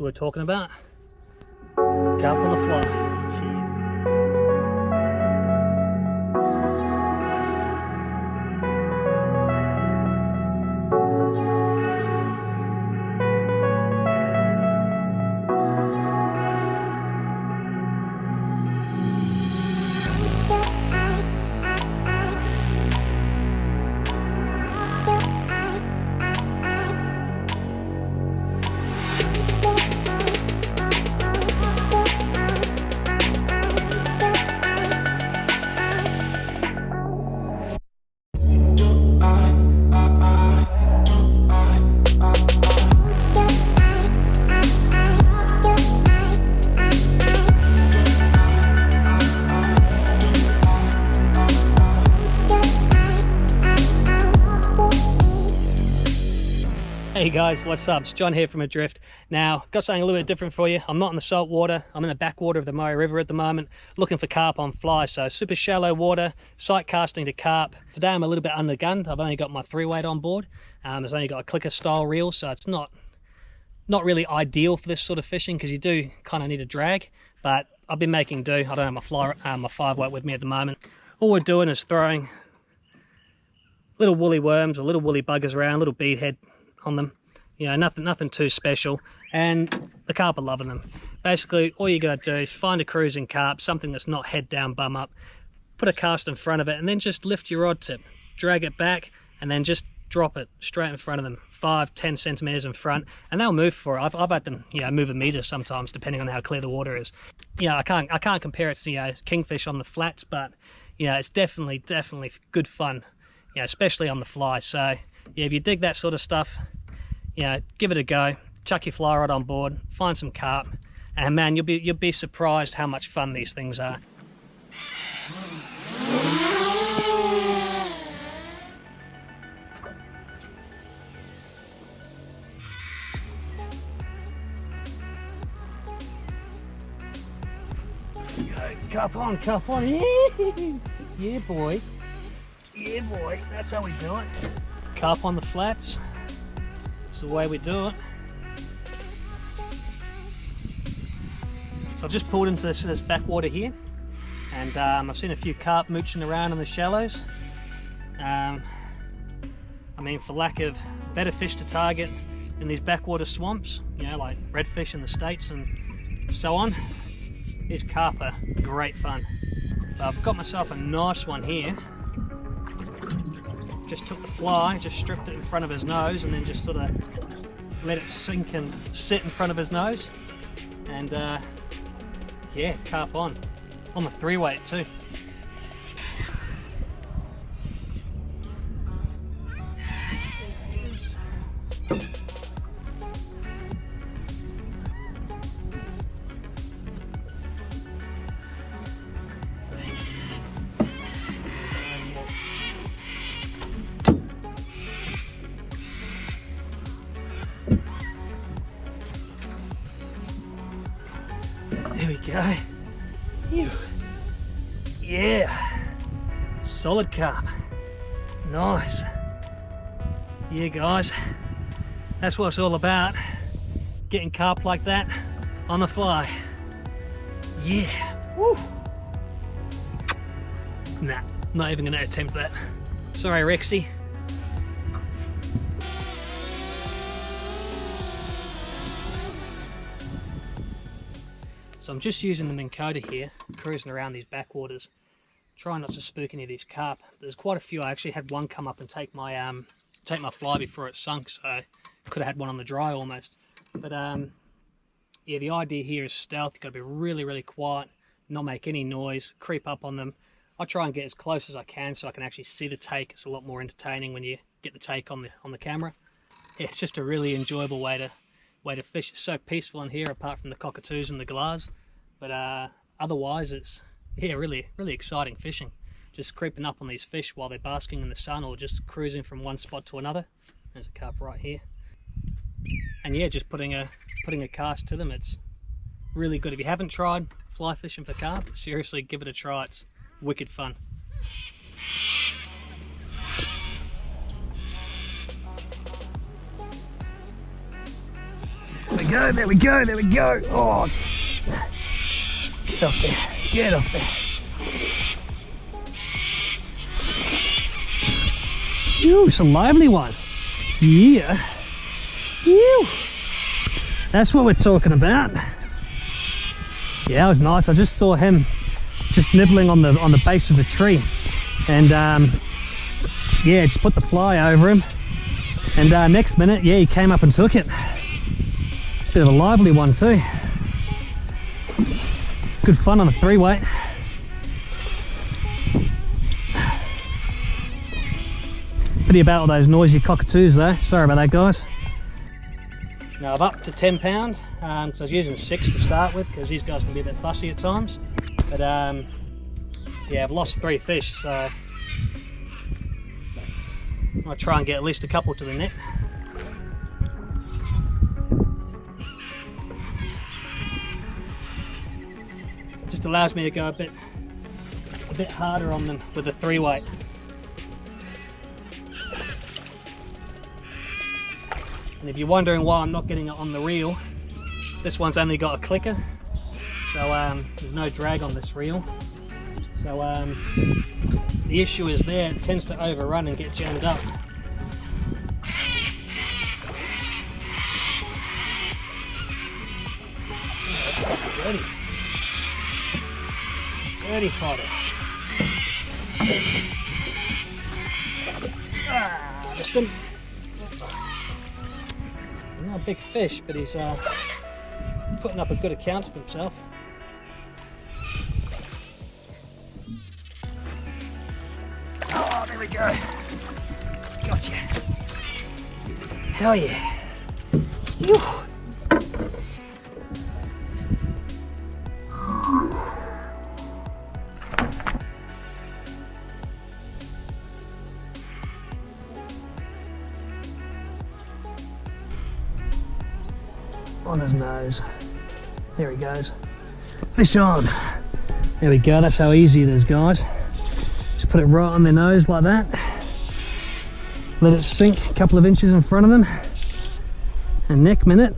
we were talking about. Carp on the fly. Cheers. Hey guys, what's up? It's John here from Adrift. Now, got something a little bit different for you. I'm not in the salt water. I'm in the backwater of the Murray River at the moment, looking for carp on fly. So super shallow water, sight casting to carp. Today I'm a little bit undergunned. I've only got my 3-weight on board. It's only got a clicker style reel, so it's not really ideal for this sort of fishing because you do kind of need a drag. But I've been making do. I don't have my 5-weight with me at the moment. All we're doing is throwing little woolly worms or little woolly buggers around, little beadhead on them, you know, nothing too special, and the carp are loving them. Basically all you gotta do is find a cruising carp, something that's not head down bum up, put a cast in front of it, and then just lift your rod tip, drag it back, and then just drop it straight in front of them, 5-10 centimeters in front, and they'll move for it. I've had them, you know, move a meter sometimes depending on how clear the water is. You know, I can't compare it to, you know, kingfish on the flats, but you know, it's definitely good fun, you know, especially on the fly. So yeah, if you dig that sort of stuff, you know, give it a go. Chuck your fly rod on board, find some carp, and man, you'll be surprised how much fun these things are. Carp on, carp on. Yeah, boy. Yeah, boy. That's how we do it. Carp on the flats. That's the way we do it. So I've just pulled into this backwater here, and I've seen a few carp mooching around in the shallows. I mean, for lack of better fish to target in these backwater swamps, you know, like redfish in the States and so on, these carp are great fun. So I've got myself a nice one here. Just took the fly, just stripped it in front of his nose, and then just sort of let it sink and sit in front of his nose. And yeah, carp on the 3-weight too. There we go. Phew. Yeah, solid carp. Nice. Yeah guys, that's what it's all about, getting carp like that on the fly. Yeah. Woo. Nah, not even gonna attempt that. Sorry Rexy. So I'm just using the minnkota here, cruising around these backwaters, trying not to spook any of these carp. There's quite a few. I actually had one come up and take my fly before it sunk, so could have had one on the dry almost. But yeah, the idea here is stealth. You've got to be really quiet, not make any noise, creep up on them. I try and get as close as I can so I can actually see the take. It's a lot more entertaining when you get the take on the camera. Yeah, it's just a really enjoyable way to fish. It's so peaceful in here, apart from the cockatoos and the galahs, but otherwise it's, yeah, really exciting fishing. Just creeping up on these fish while they're basking in the sun, or just cruising from one spot to another. There's a carp right here, and yeah, just putting a cast to them. It's really good. If you haven't tried fly fishing for carp, seriously give it a try. It's wicked fun. There we go, there we go, there we go. Oh, get off there, get off there. Ooh, it's a lively one. Yeah. Ew. That's what we're talking about. Yeah, that was nice. I just saw him just nibbling on the base of the tree, and yeah, just put the fly over him, and next minute, yeah, he came up and took it. Bit of a lively one too. Good fun on a 3-weight. Pity about all those noisy cockatoos though. Sorry about that, guys. Now I've upped to 10 pound, because I was using 6 to start with, because these guys can be a bit fussy at times. But yeah, I've lost 3 fish, so I'll try and get at least a couple to the net. Just allows me to go a bit harder on them with a 3-weight. And if you're wondering why I'm not getting it on the reel, this one's only got a clicker, so there's no drag on this reel. So the issue is there, it tends to overrun and get jammed up. Oh, dirty. Dirty fodder. Ah, missed him. Not a big fish, but he's putting up a good account of himself. Oh, there we go. Gotcha. Hell yeah. Whew. On his nose. There he goes. Fish on. There we go. That's how easy it is, guys. Just put it right on their nose like that. Let it sink a couple of inches in front of them. And next minute,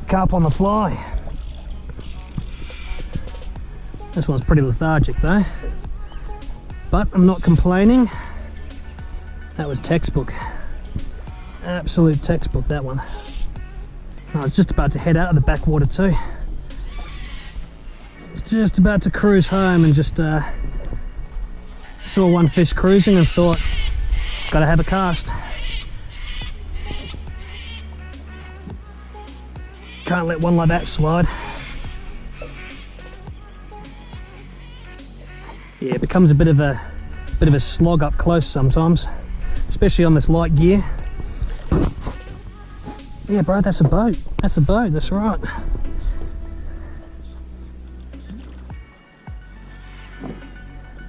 carp on the fly. This one's pretty lethargic though. But I'm not complaining. That was textbook. Absolute textbook, that one. I was just about to head out of the backwater too. I was just about to cruise home and just saw one fish cruising and thought, gotta have a cast. Can't let one like that slide. Yeah, it becomes a bit of a slog up close sometimes, especially on this light gear. Yeah, bro, that's a boat. That's a boat, that's right.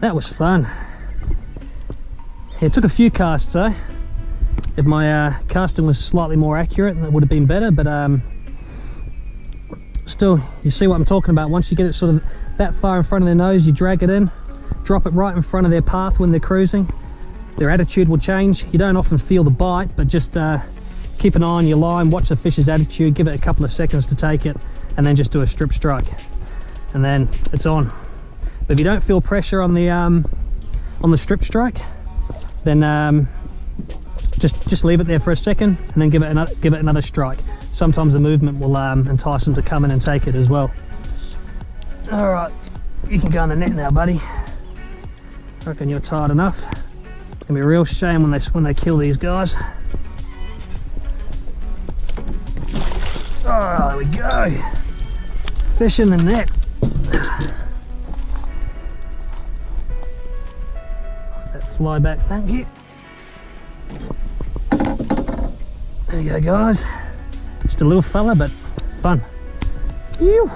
That was fun. Yeah, it took a few casts though. If my casting was slightly more accurate, that would have been better, but still, you see what I'm talking about. Once you get it sort of that far in front of their nose, you drag it in, drop it right in front of their path when they're cruising. Their attitude will change. You don't often feel the bite, but just keep an eye on your line, watch the fish's attitude, give it a couple of seconds to take it, and then just do a strip strike, and then it's on. But if you don't feel pressure on the strip strike, then just leave it there for a second, and then give it another strike. Sometimes the movement will entice them to come in and take it as well. All right, you can go on the net now, buddy. I reckon you're tired enough. It's gonna be a real shame when they kill these guys. Oh, there we go. Fish in the net. That fly back, thank you. There you go, guys. Just a little fella, but fun. Ew.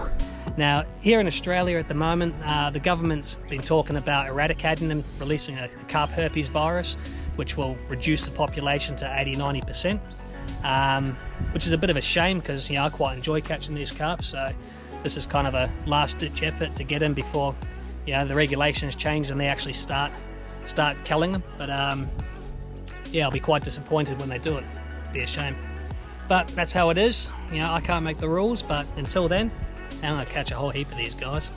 Now, here in Australia at the moment, the government's been talking about eradicating them, releasing a carp herpes virus, which will reduce the population to 80–90%. Which is a bit of a shame because, you know, I quite enjoy catching these carp, so this is kind of a last-ditch effort to get them before, you know, the regulations change and they actually start culling them. But yeah, I'll be quite disappointed when they do it. It'd be a shame. But that's how it is. You know, I can't make the rules, but until then, I'm gonna catch a whole heap of these guys.